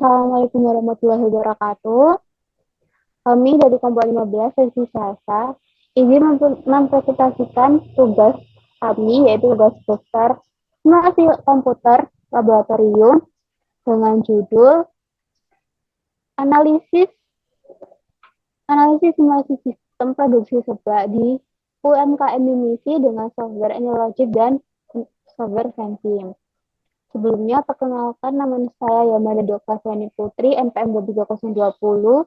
Assalamualaikum warahmatullahi wabarakatuh. Kami dari kelompok 15 sesi Selasa izin mempresentasikan tugas kami, yaitu tugas poster simulasi komputer laboratorium dengan judul analisis simulasi sistem produksi seblak di UMKM Mimisi dengan software Anylogic dan software Sensim. Sebelumnya, perkenalkan nama saya Yamada Dokaswani Putri, NPM 23020.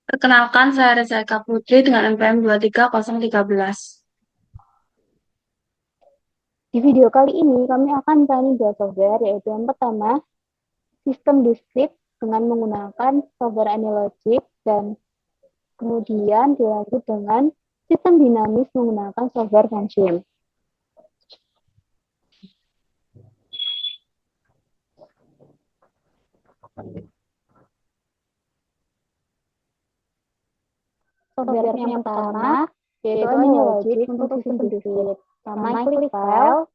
Perkenalkan, saya Reza Eka Putri dengan NPM 23013. Di video kali ini, kami akan mencari dua software, yaitu yang pertama, sistem diskrit dengan menggunakan software Anylogic, dan kemudian dilanjut dengan sistem dinamis menggunakan software Sensim. Software yang pertama, yaitu Anylogic untuk sistem diskrit. Pertama, klik file,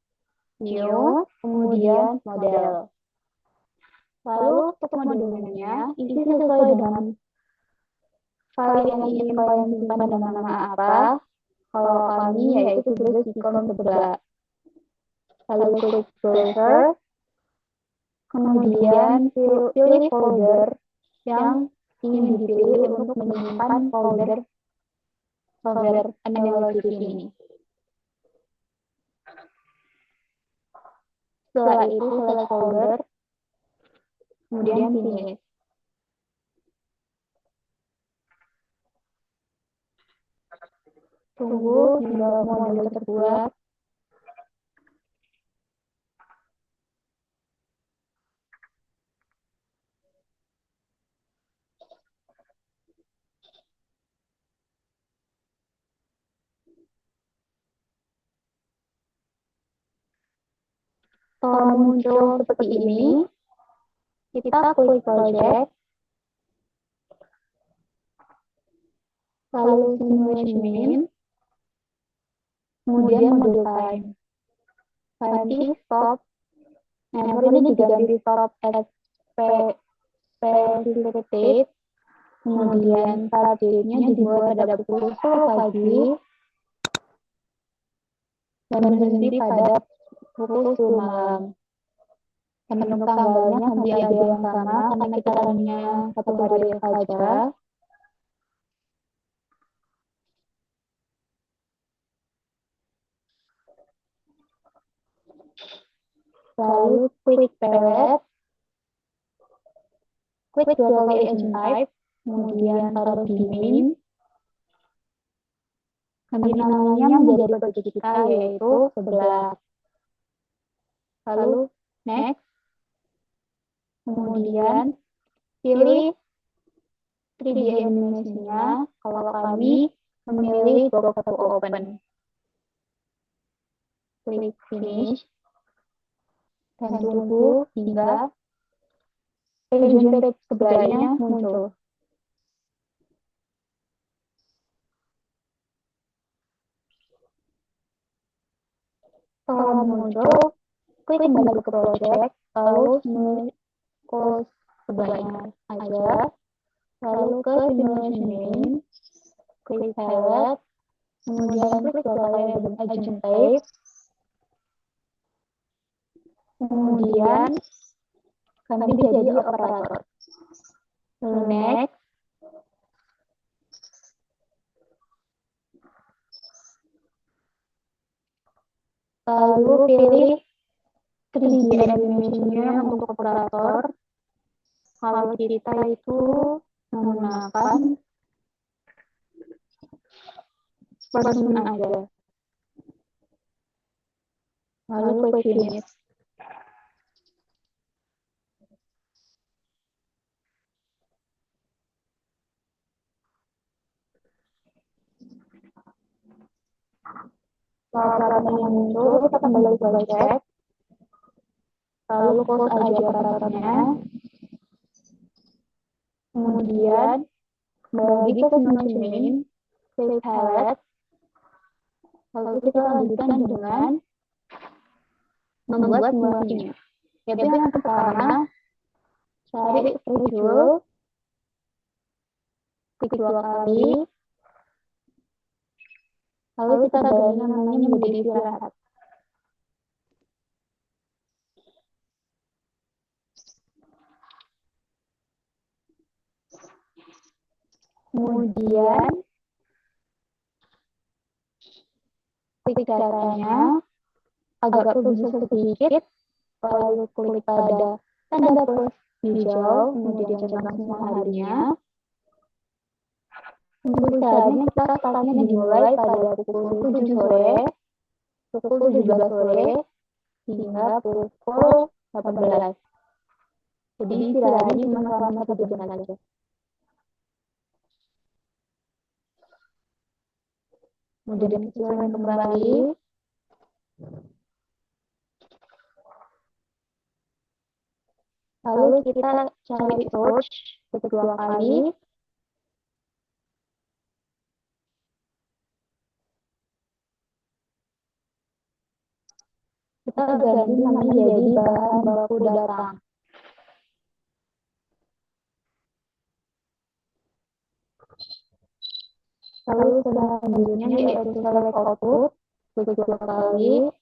new, kemudian model. Lalu untuk modelnya, isi sesuai dengan file yang ingin kalian simpan dengan nama apa. Kalau kami yaitu tulis di kolom sebelah. Lalu klik browser, kemudian pilih folder yang ingin dipilih untuk menyimpan folder software Anylogic ini. Setelah itu select folder, kemudian finish. Tunggu hingga model terbuat. Setelah muncul seperti ini, kita klik project, lalu simulation min, kemudian module time. Ganti stop, never ini diganti stop as specified, kemudian start date-nya dibuat pada pukul 10 pagi, dan berhenti pada pukul 10 malam. Dan untuk tanggalnya nanti ada yang sama, karena kita runnya satu hari saja. Lalu klik pellet, klik dua kali agent type, kemudian taruh di main. Nanti namanya menjadi bagi kita yaitu sebelah. Lalu next, kemudian pilih 3D animation-nya. Kalau kami memilih box to open, klik finish, dan tunggu hingga agent type sebelahnya muncul. Setelah muncul, klik kembali ke project, lalu close sebelahnya aja, lalu ke simulation main, klik pellet, kemudian klik dua kali agent type, kemudian ganti jadi operator. Lalu next, lalu pilih 3D animation-nya untuk operator. Kalau kita itu menggunakan person aja. Lalu klik finish. Setelah operator yang muncul, kita kembali ke project. Lalu close aja operatornya. Kemudian kembali lagi ke simulation main, klik pellet. Lalu kita lanjutkan dengan membuat simulasinya. Yaitu yang pertama, cari schedule, klik 2 kali, lalu kita ganti namanya menjadi istirahat. Kemudian klik caranya, agak berbesar sedikit, lalu klik pada tanda plus hijau, kemudian centang semua harinya. Untuk istirahatnya kita startnya dimulai pada pukul 7 sore, pukul 17 sore, hingga pukul 18. Jadi istirahatnya cuma selama 1 jam saja. Kemudian kecilkan kembali. Lalu kita cari search, klik 2 kali. Kita ganti namanya jadi bahan baku datang. Lalu selanjutnya yaitu select output, klik 2 kali.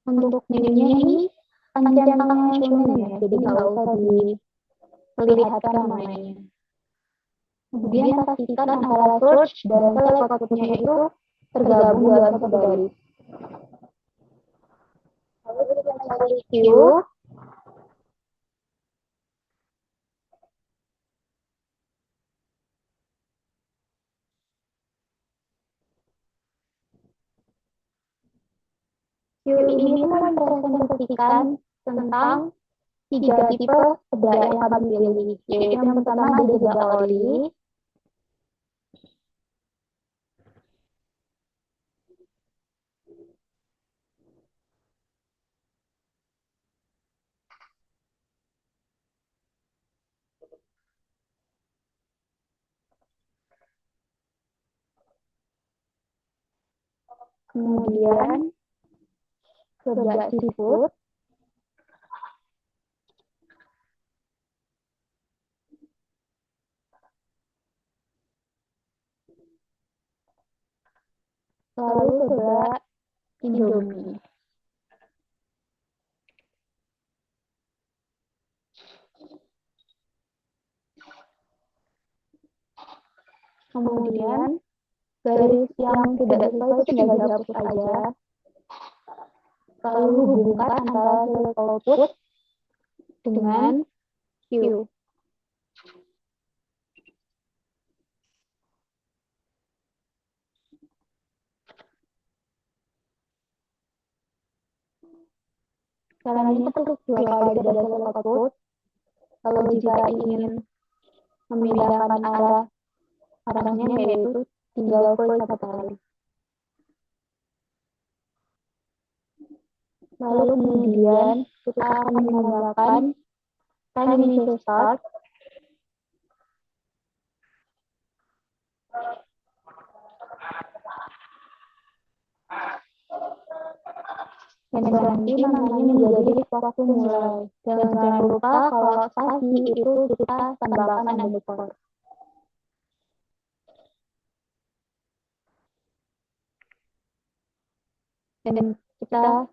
Untuk menunya ini centangnya shonen ya, jadi nggak usah diperlihatkan namanya. Kemudian pastikan antara search dan select outputnya itu tergabung dalam satu garis. Lalu kita cari queue. Queue ini mempresentasikan tentang 3 tipe seblak yang kami pilih, yaitu yang pertama ada seblak oli, kemudian seblak seafood, lalu seblak Indomie. Kemudian garis yang tidak sesuai itu tinggal dihapus aja. Lalu hubungkan antara select output dengan queue. Caranya klik 2 kali pada select output. Lalu jika ingin memindahkan arahnya yaitu tinggal klik 1 kali. Lalu kemudian kita akan menambahkan time initial start, dan ganti namanya menjadi waktu mulai. Dan jangan lupa kalau spasi itu kita tambahkan underscore. Dan kita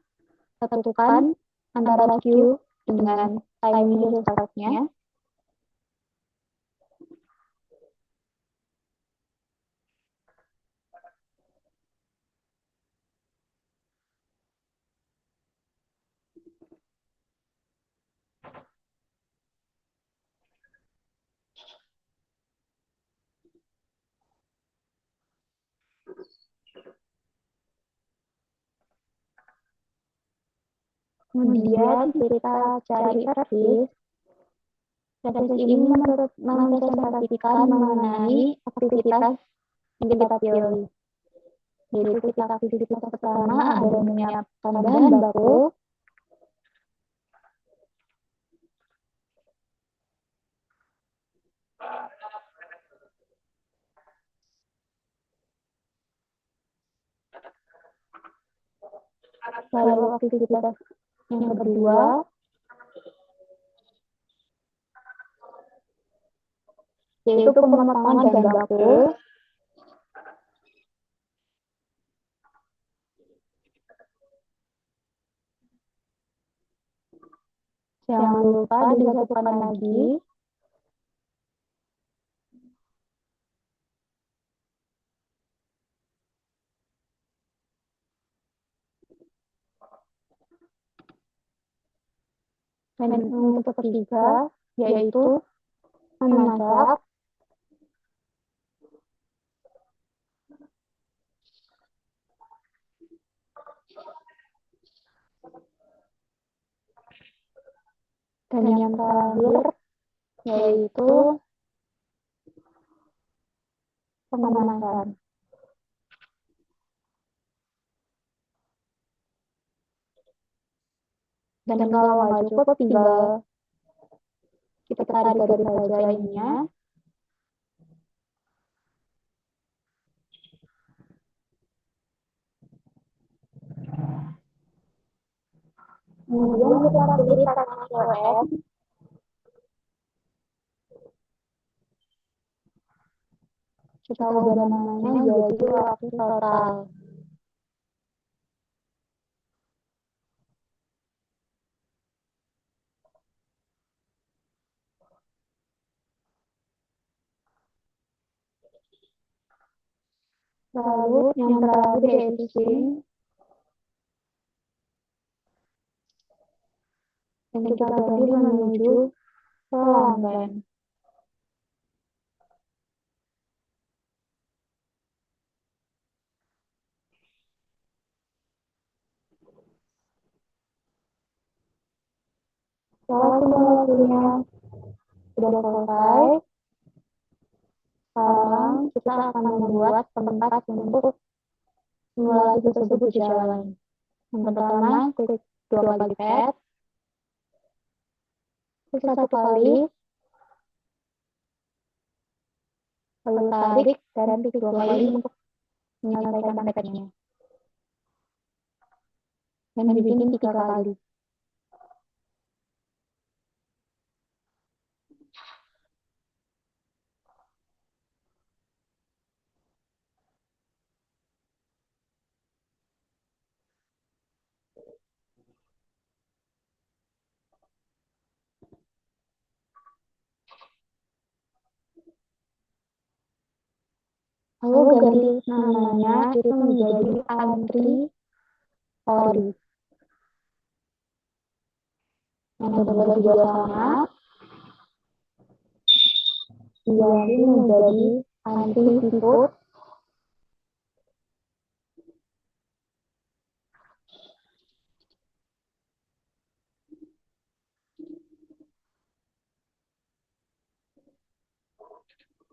satukan antara queue dengan time initial start-nya. Kemudian kita cari service. Service ini mempresentasikan mengenai aktivitas yang kita pilih. Yaitu kita aktivitas pertama ada menyiapkan bahan baku, Lalu aktivitas yang kedua, yaitu pemasangan bahan baku. Jangan lupa disatukan lagi. Dan untuk ketiga, yaitu memasak. Dan yang terakhir, yaitu pemanasan. Dan kalau nggak cukup, tinggal kita tarik garis saja ininya. Kemudian kita pilih tanaman COS. Kita ubah namanya jadi waktu total. Lalu yang terakhir yaitu sin. Dan kita ganti menuju pelanggan. Setelah simulasinya sudah selesai, sekarang kita akan membuat tempat untuk simulasi tersebut berjalan. Yang pertama, klik 2 kali pad, klik 1 kali, lalu tarik dan klik 2 kali untuk menyelesaikan padnya. Dan dibikin 3 kali. Lalu ganti namanya itu menjadi antri ori. Yang kedua juga sama, diganti menjadi antri seafood.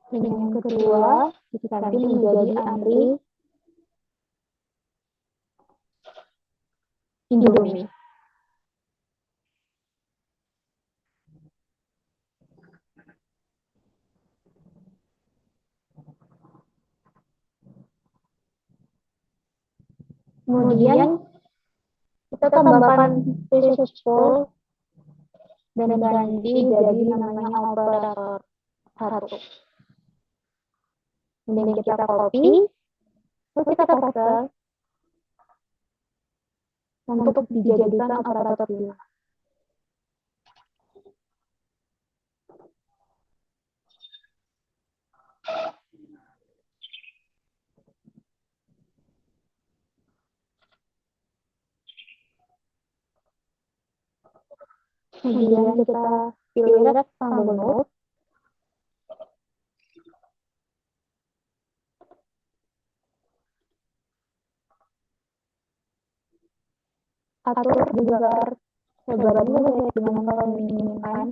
Dan yang kedua diganti menjadi antri Indomie. Kemudian kita tambahkan resource pool dan ganti jadi namanya operator 1. Kemudian kita copy, terus kita paste untuk dijadikan operator 2. Kemudian kita pilih rectangle node, atur juga lebarannya sesuai dengan kalau diinginkan.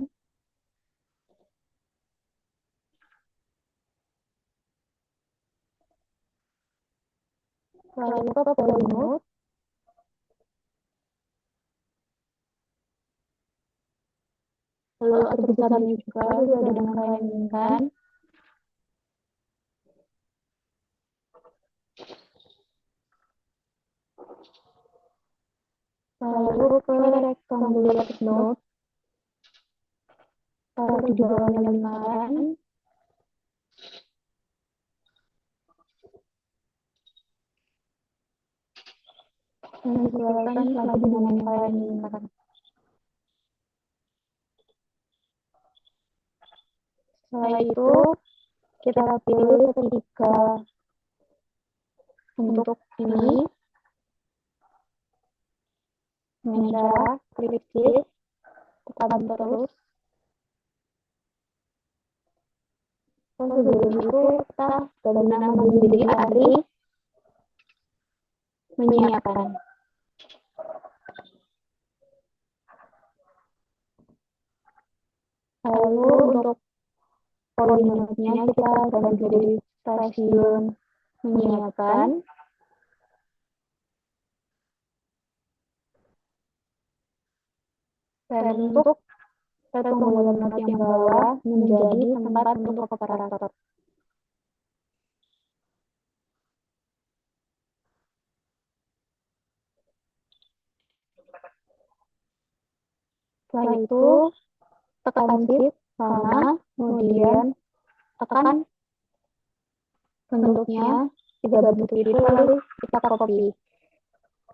Lalu ke polynode, lalu atur besarnya juga sesuai dengan kalau diinginkan. lalu ke rectangular node, taruh di bawahnya lingkaran, dan sesuaikan lagi dengan lingkaran lingkaran. Setelah itu, kita pilih ketiga bentuk ini dengan cara klik shift, tekan terus. Sebelum itu kita beri nama diri Andri menyiapkan. Lalu untuk koordinatnya kita ganti dari stasiun menyiapkan dan untuk rectangular node yang bawah menjadi tempat untuk operator. Setelah itu tekan shift sama, kemudian tekan bentuknya 3 bentuk itu, lalu kita copy.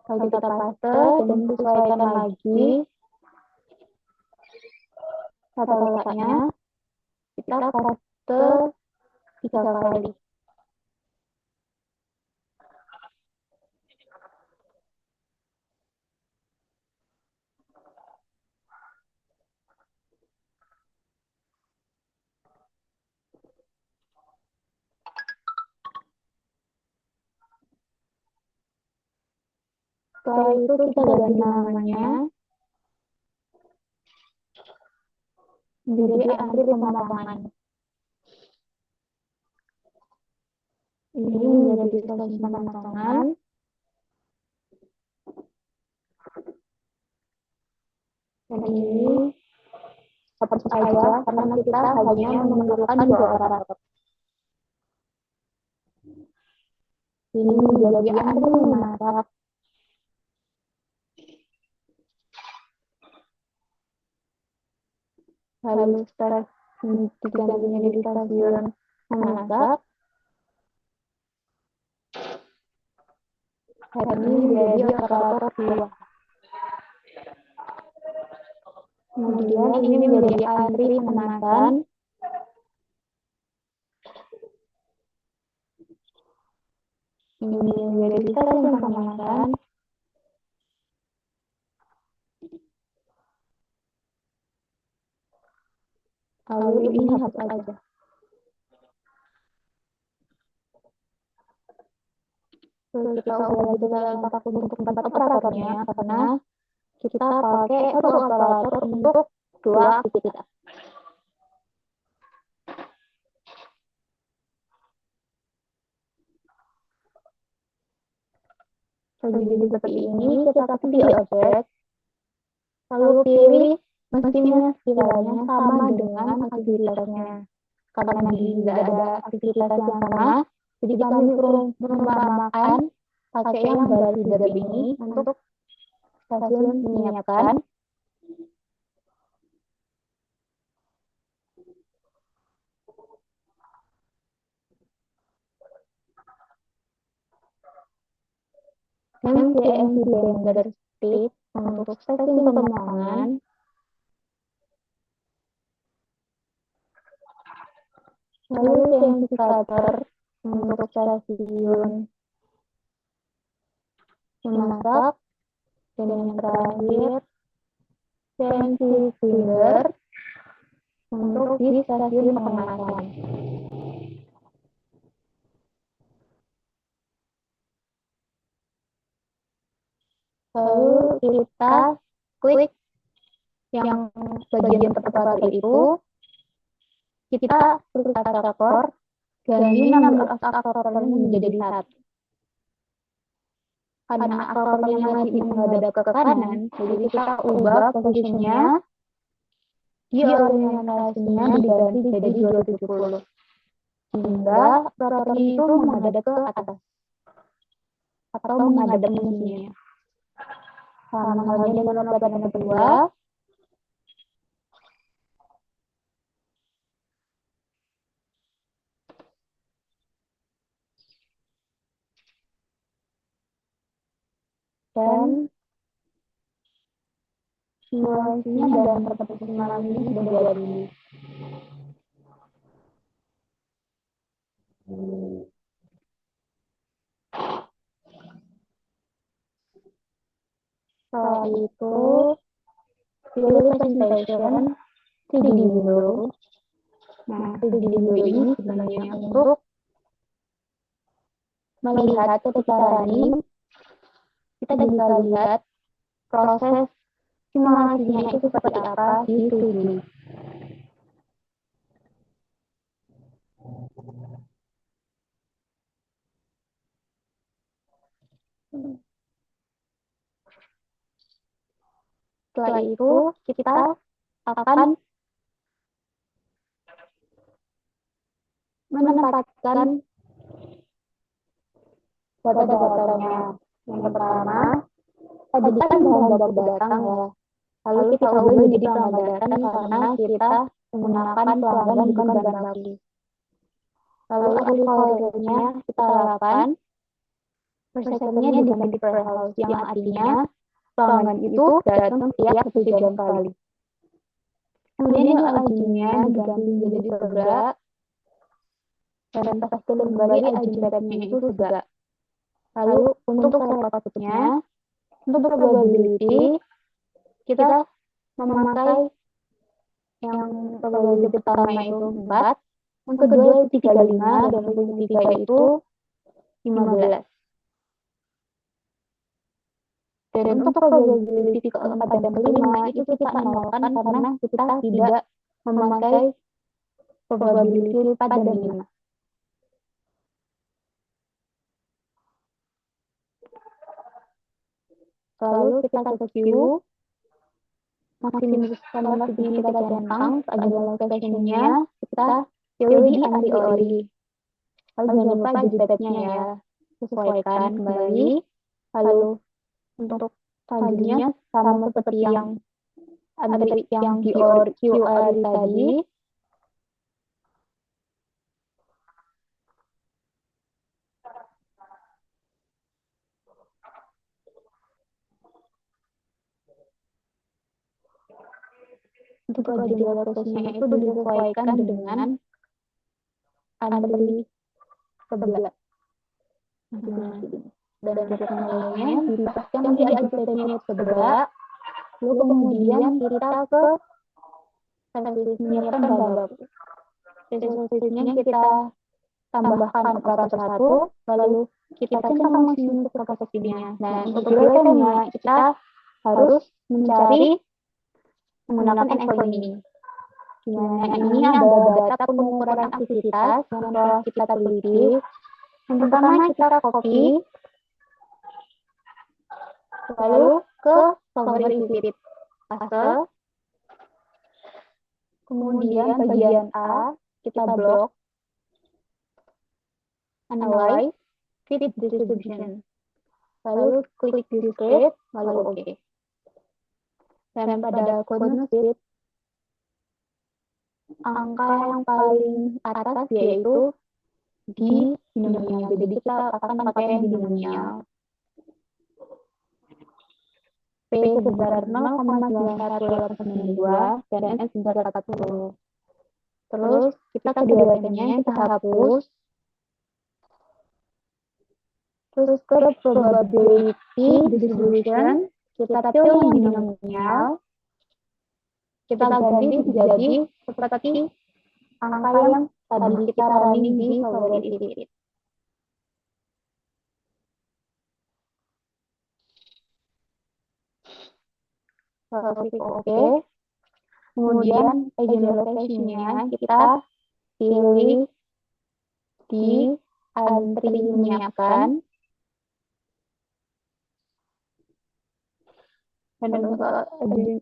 Lalu kita paste dan sesuaikan lagi tata letaknya. Kita paste 3 kali. Setelah itu kita ganti namanya menjadi Andri Pematangan. Ini menjadi stasiun pematangan. Dan ini seperti saja karena kita hanya memerlukan 2 operator. Ini menjadi Andri memasak. Lalu setelah diganti menjadi stasiun memasak, ini menjadi operator 2. Kemudian ini menjadi Andri Pemasan. Ini menjadi stasiun pemanasan. Lalu ini hapus aja. Terus kita ubah lagi dengan untuk tempat operatornya karena kita pakai satu operator untuk 2 aktivitas. Jadi seperti ini, kita ketik di objek, lalu pilih mesinnya sekiranya sama dengan aktivitasnya. Karena tidak ada aktivitas yang sama, jadi kami perumpamakan pakai yang baris hidup ini untuk stasiun menyiapkan. MCMC Bender Speed untuk stasiun pemotongan. Lalu CNC Cutter untuk stasiun memasak. Dan yang terakhir CNC Finger untuk di stasiun pemanasan. Lalu kita klik yang bagian operator itu, kita klik aktor, ganti nama aktornya menjadi 1. Karena aktornya masih menghadap ke kanan, jadi kita ubah posisinya, di orientasinya diganti jadi 270. Sehingga aktor itu menghadap ke atas atau menghadap mesinnya. Sama halnya dengan obat yang kedua, dan simulasinya dan pertemuan ini sudah jadi. Setelah itu, pilih presentation 3D window. Nah, 3D window ini sebenarnya untuk melihat ketika running, kita bisa lihat proses simulasinya itu seperti apa di 3D. Setelah itu, kita akan menempatkan data-datanya. Yang pertama, tadi kan bahan baku datang ya. Lalu kita ubah jadi pelanggan datang karena kita menggunakan pelanggan bukan bahan baku. Lalu agriculture-nya kita lakukan per second-nya diganti per house, yang artinya pelanggan itu datang setiap 1 jam sekali. Kemudian agent-nya diganti menjadi segera, dan pastikan kembali agent type-nya itu segera. Lalu untuk select output-nya, untuk probability, kita memakai yang probability pertama itu 4, yang kedua itu 35, dan yang ketiga itu 15. Dan untuk probability keempat dan kelima itu kita nolkan karena kita tidak memakai probability 4 dan 5. Lalu kita ke queue, maksimalkan waktu ini kita centang, ada location-nya, kita pilih di anti-ori. Lalu jangan lupa edit-nya ya, sesuaikan kembali. Lalu untuk selanjutnya sama seperti yang di QR tadi, untuk agenda prosesnya itu disesuaikan dengan antri sebelah. Dan mulainya dipaskan menjadi agenda sebelah, lalu kemudian kita ke menyiapkan bahan baku. Resource-nya kita tambahkan operator 1, lalu kita centang maksimum kapasitinya. Nah, untuk real-time-nya kita harus mencari menggunakan endpoint ini. Dimana ini ada data pengukuran aktivitas yang telah kita teliti. Yang pertama kita copy, lalu ke solver visit, paste. Kemudian bagian A kita blok, analyze, fit distribution. Lalu klik discrete, lalu OK. Dan pada code fit, angka yang paling atas yaitu di binomial. Jadi kita akan pakai yang binomial. P sebesar 0,91892 dan N sebesar 40. Terus kita kedua N-nya kita hapus. Terus ke probability distribution, kita pilih yang binomial. Kita ganti menjadi seperti angka yang tadi kita running di solver visit. Klik OK. Kemudian agent location-nya kita pilih di antri menyiapkan. Dan untuk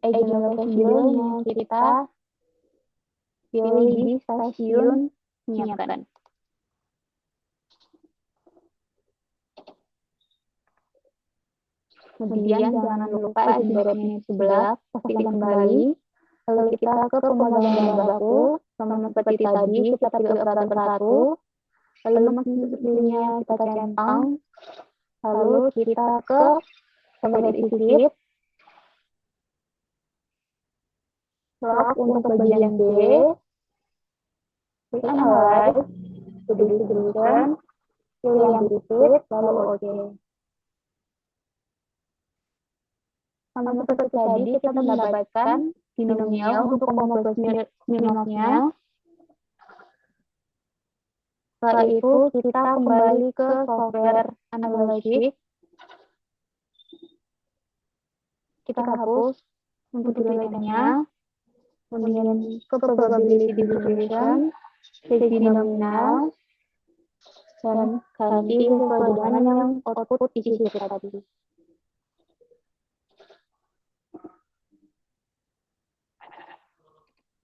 agent location-nya kita pilih di stasiun menyiapkan. Kemudian jangan lupa izin beratnya di sebelah, pastikan kembali. Lalu kita ke pemegang bahan baku, sama seperti tadi, kita pilih operator satu, lalu mesinnya kita centang, lalu kita ke software isi sheet, lock untuk bagian B, klik analyze, to distribution, pilih yang visit, lalu OK. Sama seperti tadi, kita mendapatkan binomial untuk komposisi Smirnoff-nya. Setelah itu, kita kembali ke software Analytics. Kita hapus untuk nilainya, kemudian ke probability distribution, segi nominal, dan ganti sesuai dengan yang output isi sheet tadi.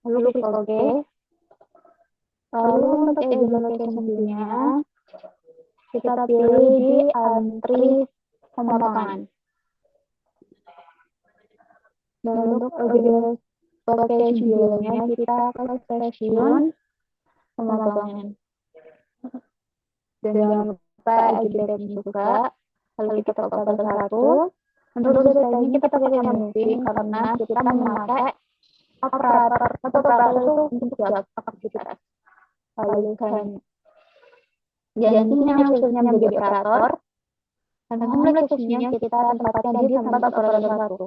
Lalu klik OK. Lalu untuk agent location view-nya, kita pilih di entry pemotongan. Dan untuk agent location view-nya, kita ke stasiun pemotongan. Dan jangan lupa agent juga. Lalu kita ke operator satu. Untuk desainnya kita pakai moving karena kita memakai operator atau operator itu untuk jawab aktivitas. Lalu kan gantinya khususnya menjadi operator, dan hamlet khususnya kita tempatkan di tempat operator satu.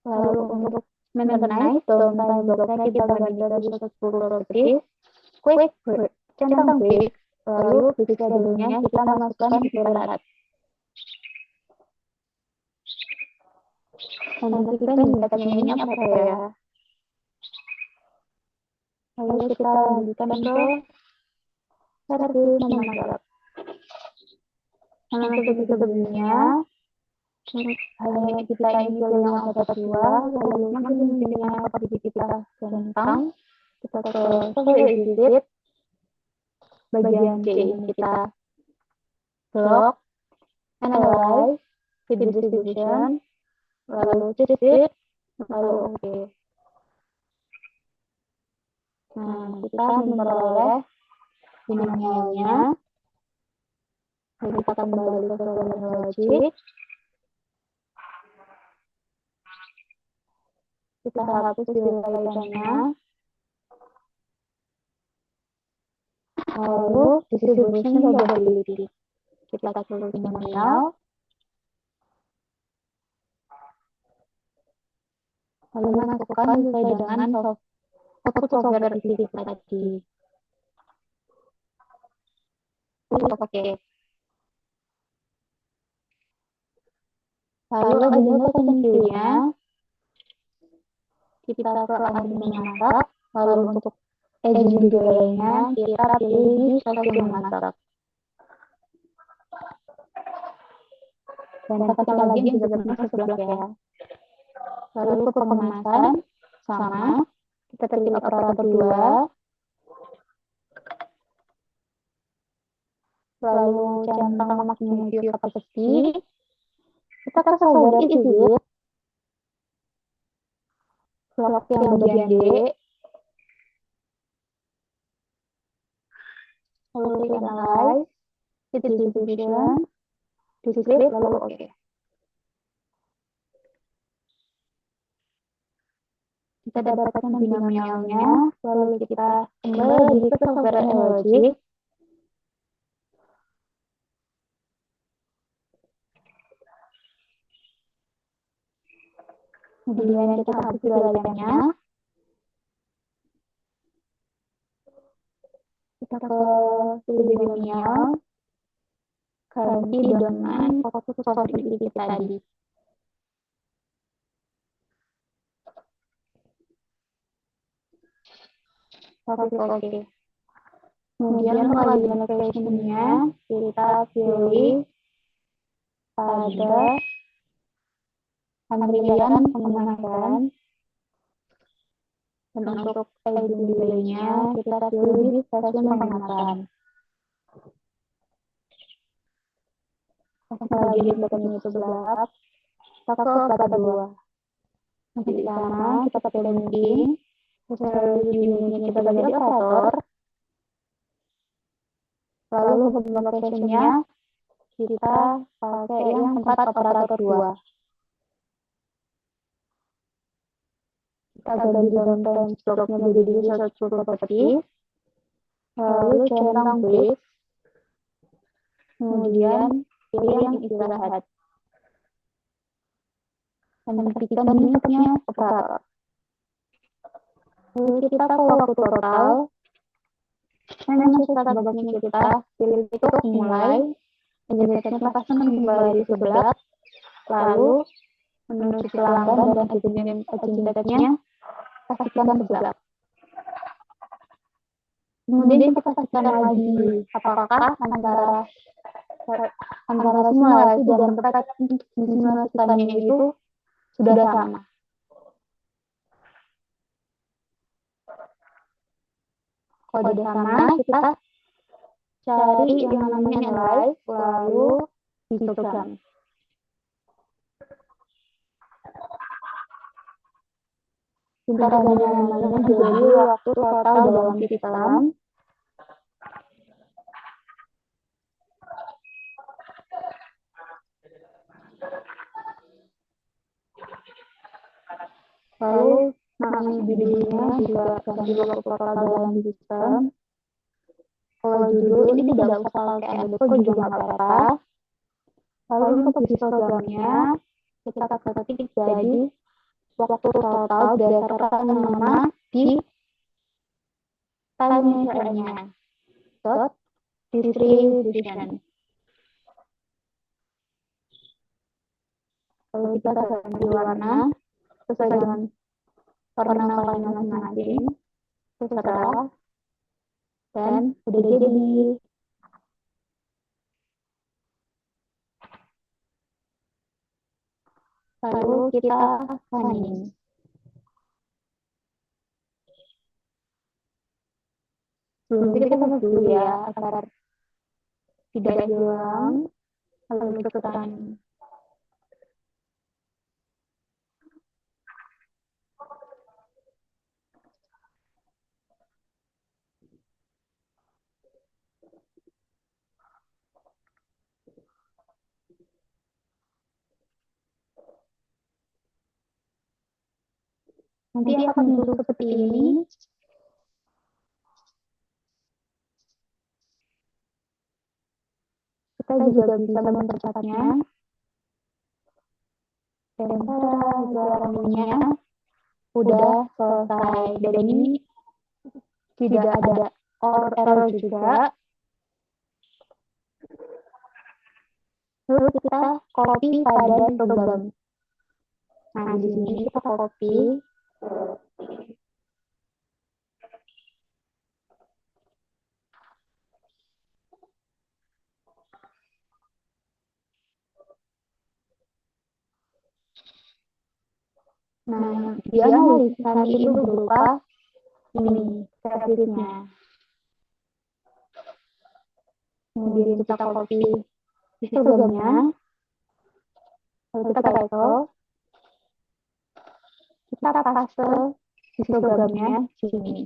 Lalu untuk maintenance downtime blocknya kita ganti dari 110 properties, quick break, centang break, lalu di schedule-nya kita masukkan istirahat. Dan nanti kita mendapatnya ini apa ya? Lalu kita lanjutkan ke servis memasak. Lalu sebelumnya, hanya kita ini pilih yang operator 2, lalu makin intinya apabila kita centang, kita ke software visit, bagian C ini kita block, analyze, distribution, lalu visit, lalu OK. Nah, kita memperoleh binomialnya. Lalu kita kembali ke software logic. Kita hapus nilainya. Lalu distribution probability. Kita klik binomial. Lalu masukkan sesuai dengan output software isi tadi. Oke. Lalu agent location-nya kita ke agent memasak. Lalu untuk agent delay-nya kita pilih di stasiun memasak. Dan pastikan lagi yang juga sebelah ya. Lalu ke pengemasan sama, kita pilih operator 2. Lalu centang maksimum view capacity. Kita ke software isi sheet. Lock yang bagian D. Lalu klik analyze, distribution, display, lalu OK. Kita dapatkan binomialnya, lalu kita kembali ke software logic. Kemudian kita hapus nilainya. Kita ke binomial, ganti dengan output software isi tadi. Oke. Kemudian untuk agent location-nya kita pilih pada antrian pengemasan. Dan untuk agent delay-nya kita pilih di stasiun pengemasan. lagi handphone itu gelap, aku kata dua. Di sana kita pakai linking, lalu di linknya kita ganti operator, lalu home location-nya kita pakai yang tempat operator dua. Kita ganti downtown bloknya menjadi search for property, lalu centang break, kemudian pilih yang istirahat. Dan ketikkan bentuknya operator. Lalu kita ke waktu total, dan masuk start box-nya kita pilih titik mulai, menjadikan pasangan kembali sebelah, lalu menuju pelanggan dan agent-nya pastikan sebelah. Kemudian kita pastikan lagi apakah antara simulasi dan tempat disimulasikannya itu sudah sama. Kalau sudah sama, kita cari yang namanya live, lalu histogram. Intervalnya namanya jadi waktu total dalam sistem. Lalu nama judulnya juga ganti waktu total dalam sistem. Kalau judul ini tidak usah pakai underscore juga nggak apa-apa. Lalu untuk histogramnya kita ketik jadi waktu total berdasarkan nama di time measure-nya. Dot distribution. Lalu kita ganti warna sesuai dengan warna kalian masing-masing. Terserah. Dan udah jadi. Lalu kita running. Sebelum itu kita save dulu ya, agar tidak hilang. Lalu kita running. Nanti akan muncul seperti ini. Kita juga bisa mempercepatnya. Dan runningnya udah selesai. Dan ini tidak ada error juga. Lalu kita copy pada program. Nah, di sini kita copy. Nah, dia nanti itu berupa ini, servisnya. Kemudian kita copy histogramnya. Lalu kita paste. Kita paste histogramnya di sini.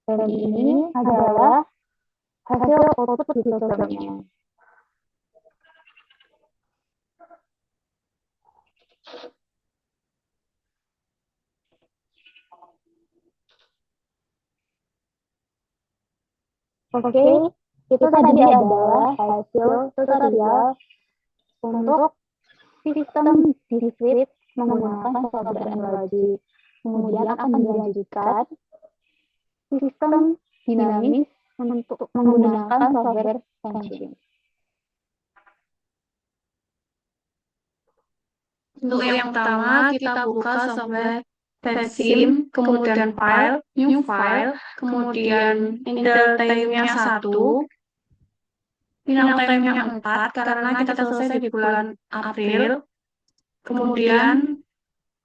Dan ini adalah hasil output histogramnya. Oke, itu tadi adalah hasil tutorial untuk sistem discrete menggunakan software analogi. Kemudian akan dilanjutkan sistem dinamis untuk menggunakan software sensing. Untuk yang pertama, kita buka software Pensim, kemudian file, new file, kemudian initial time-nya 1, final time-nya 4, karena kita selesai di bulan April, kemudian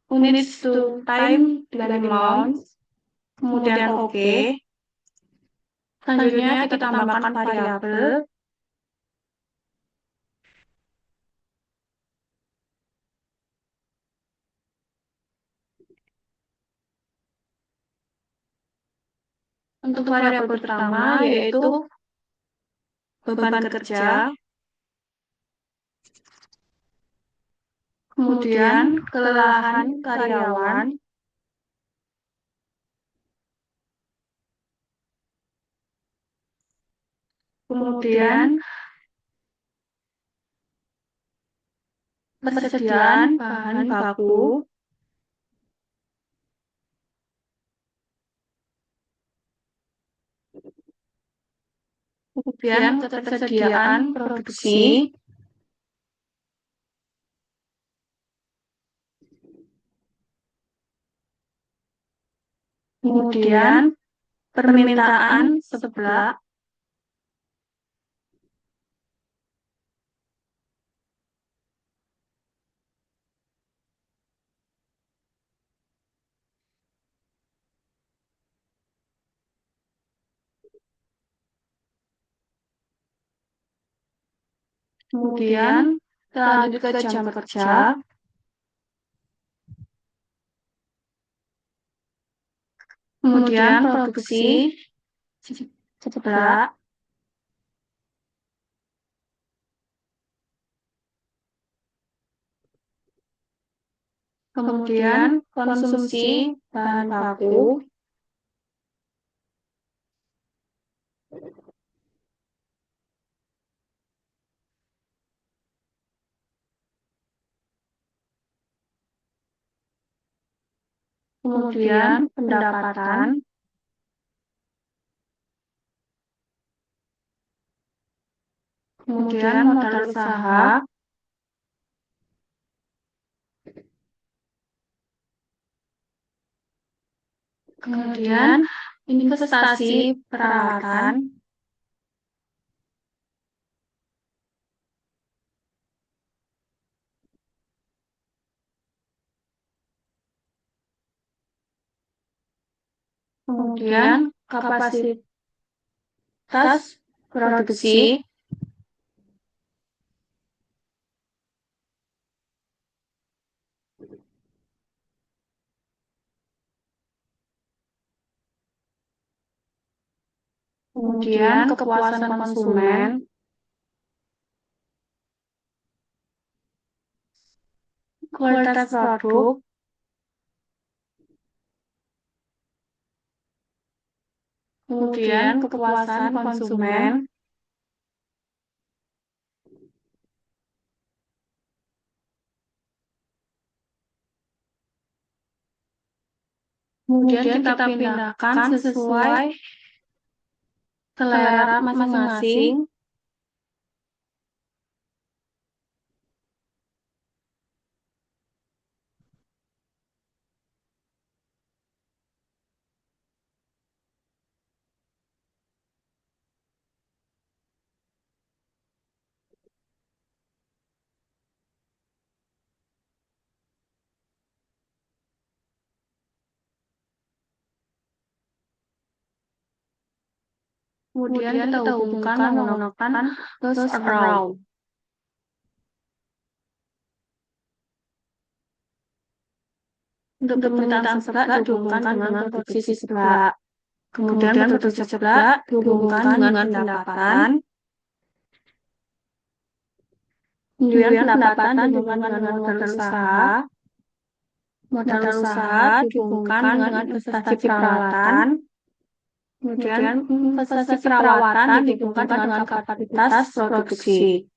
units to time 35 ounce, kemudian oke. Selanjutnya kita tambahkan variabel. Untuk variabel pertama yaitu beban kerja, kemudian kelelahan karyawan, kemudian persediaan bahan baku, kemudian ketersediaan produksi, kemudian permintaan seblak, kemudian lanjut ke jam kerja, kemudian produksi seblak, kemudian konsumsi bahan baku, kemudian pendapatan, kemudian modal usaha, kemudian investasi peralatan, kemudian kapasitas produksi, kemudian kepuasan konsumen, kualitas produk, kemudian kepuasan konsumen, kemudian kita pindahkan sesuai selera masing-masing, kemudian kita hubungkan menggunakan those around. Untuk permintaan seblak dihubungkan dengan produksi seblak. Kemudian produksi seblak dihubungkan dengan pendapatan. Kemudian pendapatan dihubungkan dengan modal usaha. Modal usaha dihubungkan dengan investasi peralatan. Kemudian investasi perawatan dihubungkan dengan kapasitas produksi.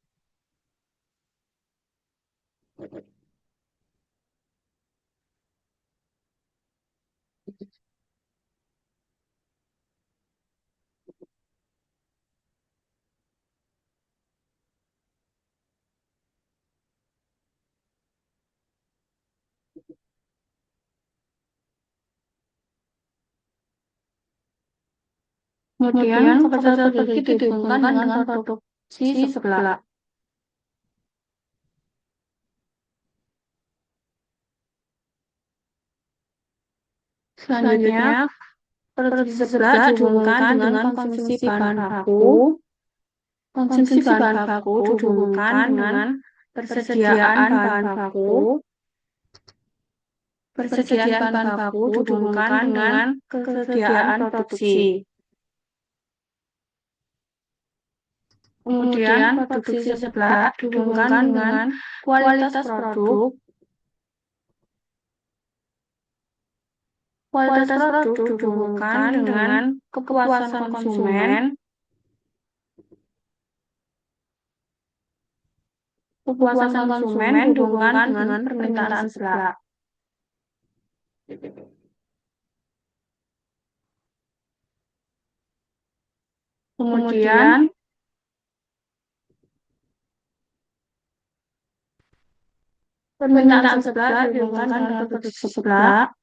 Kemudian kapasitas produksi dihubungkan dengan produksi seblak. Selanjutnya, Produksi seblak dihubungkan dengan konsumsi bahan baku. Konsumsi bahan baku dihubungkan dengan persediaan bahan baku. Persediaan bahan baku dihubungkan dengan kesediaan produksi. Kemudian produksi seblak dihubungkan dengan kualitas produk. Kualitas produk dihubungkan dengan kepuasan konsumen. Kepuasan konsumen dihubungkan dengan permintaan seblak. Kemudian permintaan seblak dihubungkan dengan produksi seblak.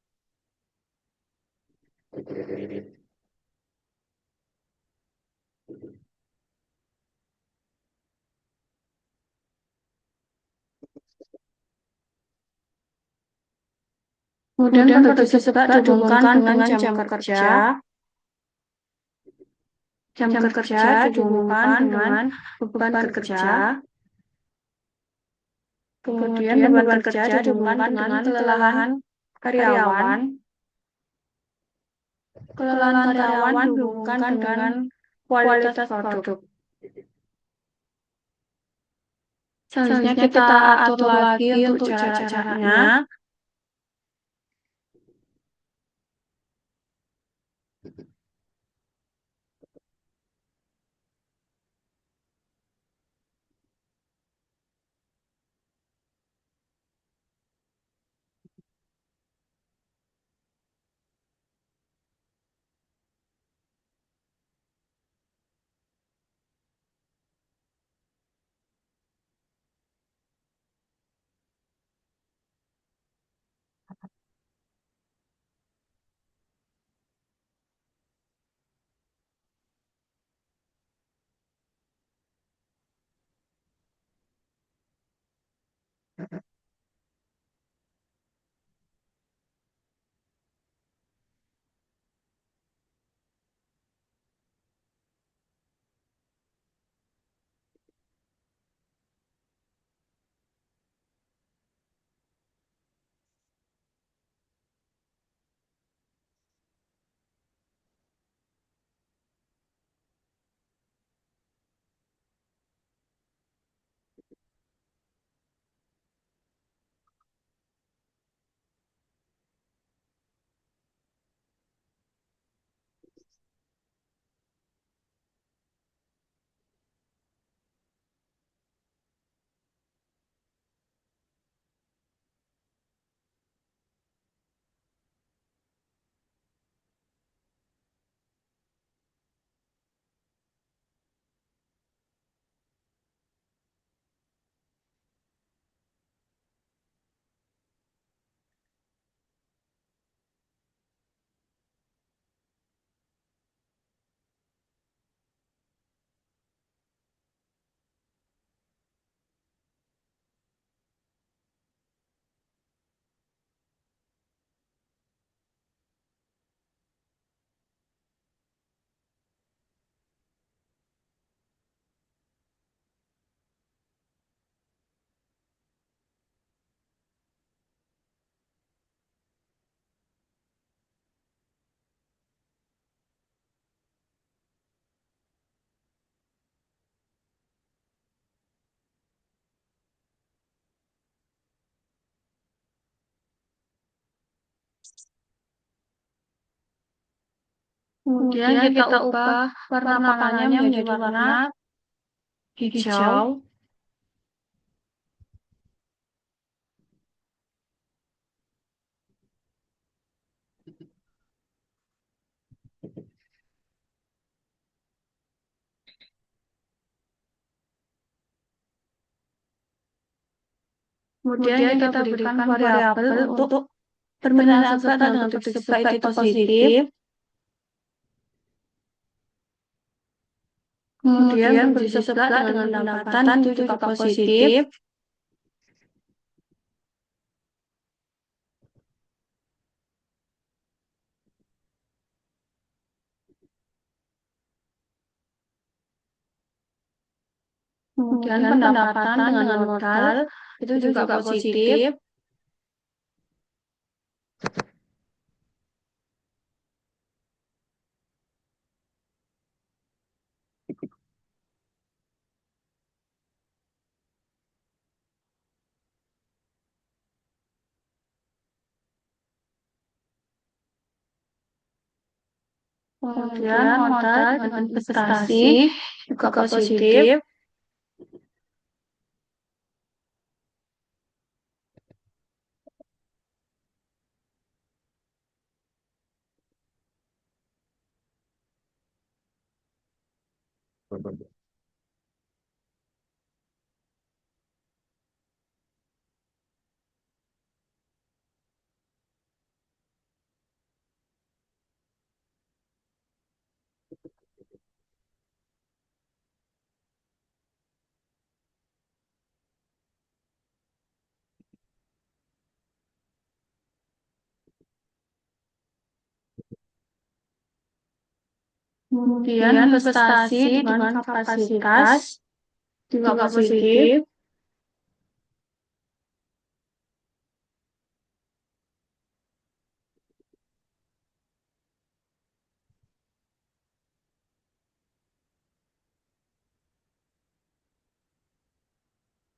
Kemudian produksi seblak dihubungkan dengan jam kerja. Jam kerja dihubungkan dengan beban kerja. Kemudian beban kerja dihubungkan dengan kelelahan karyawan. Kelelahan karyawan dihubungkan dengan kualitas produk. Selanjutnya kita atur lagi untuk jarak-jaraknya. Kemudian kita ubah warna panelnya menjadi warna hijau. Kemudian kita berikan variabel untuk permintaan seblak dengan produksi seblak itu positif. Kemudian produksi seblak dengan pendapatan itu juga positif. Kemudian pendapatan dengan modal itu juga positif. Kemudian modal dengan investasi juga positif. Kemudian investasi dengan kapasitas juga positif.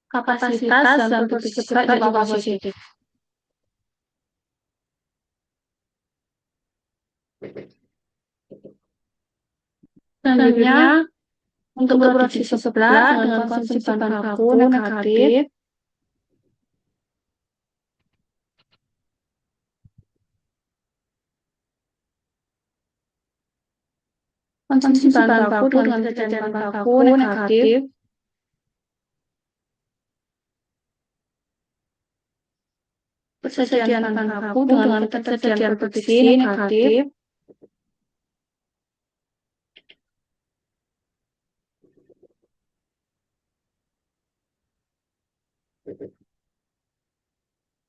Kapasitas dan produksi juga positif. Selanjutnya, untuk produksi sebelah dengan konsumsi bahan baku negatif. Konsumsi bahan baku dengan persediaan bahan baku negatif. Persediaan bahan baku dengan ketersediaan produksi negatif.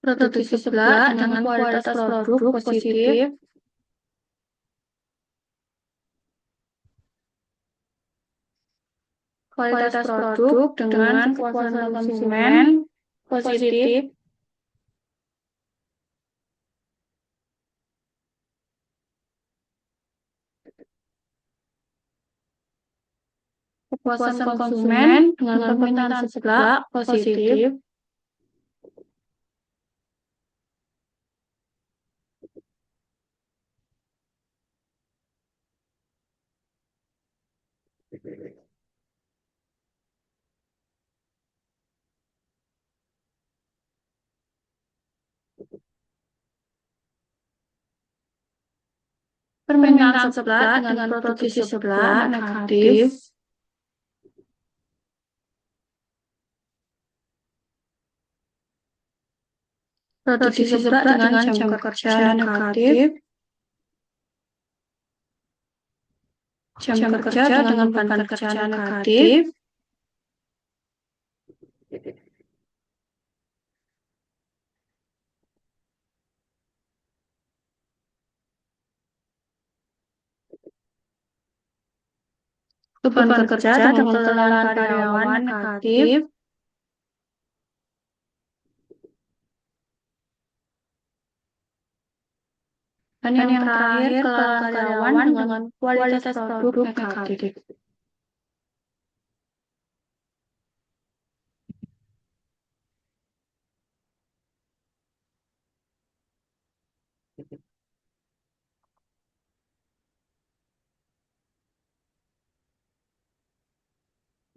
Produksi sebelah dengan kualitas produk positif. Kualitas produk dengan kepuasan konsumen positif. Kepuasan konsumen dengan permintaan sebelah positif. Permintaan sebelah dengan produksi sebelah negatif. Produksi sebelah dengan jam kerja negatif. Jam kerja dengan beban kerja negatif. Beban kerja dengan kelelahan karyawan negatif. Dan yang terakhir, kelelahan karyawan dengan kualitas produk negatif.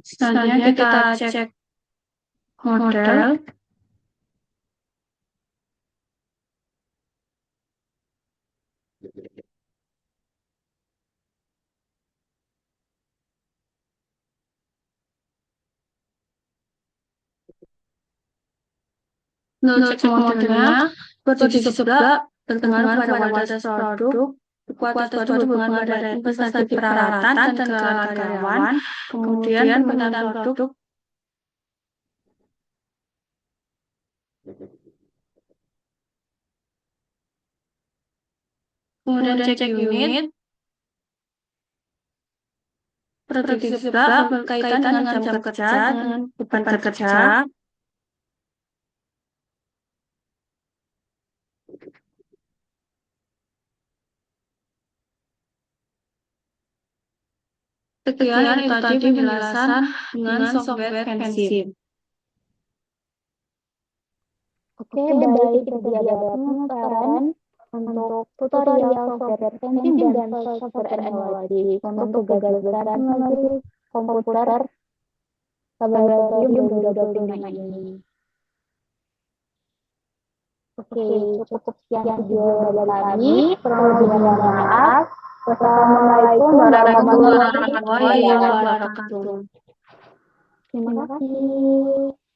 Selanjutnya kita cek model. Untuk cek modelnya, produksi sebelah berpengaruh pada kualitas produk. Kualitas produk berpengaruh pada investasi peralatan dan kelelahan karyawan. Kemudian permintaan produk. Kemudian cek unit. Prediksi juga berkaitan dengan jam kerja, dengan beban kerja. Sekian itu tadi penjelasan dengan software Pensim. Oke, balik ke diagram sekarang untuk tutorial software Pensim dan software analogi untuk tugas besar simulasi komputer laboratorium 2025 ini. Oke, cukup sekian video dari kami. Kurang lebihnya mohon maaf. Wassalamualaikum warahmatullahi wabarakatuh. Terima kasih.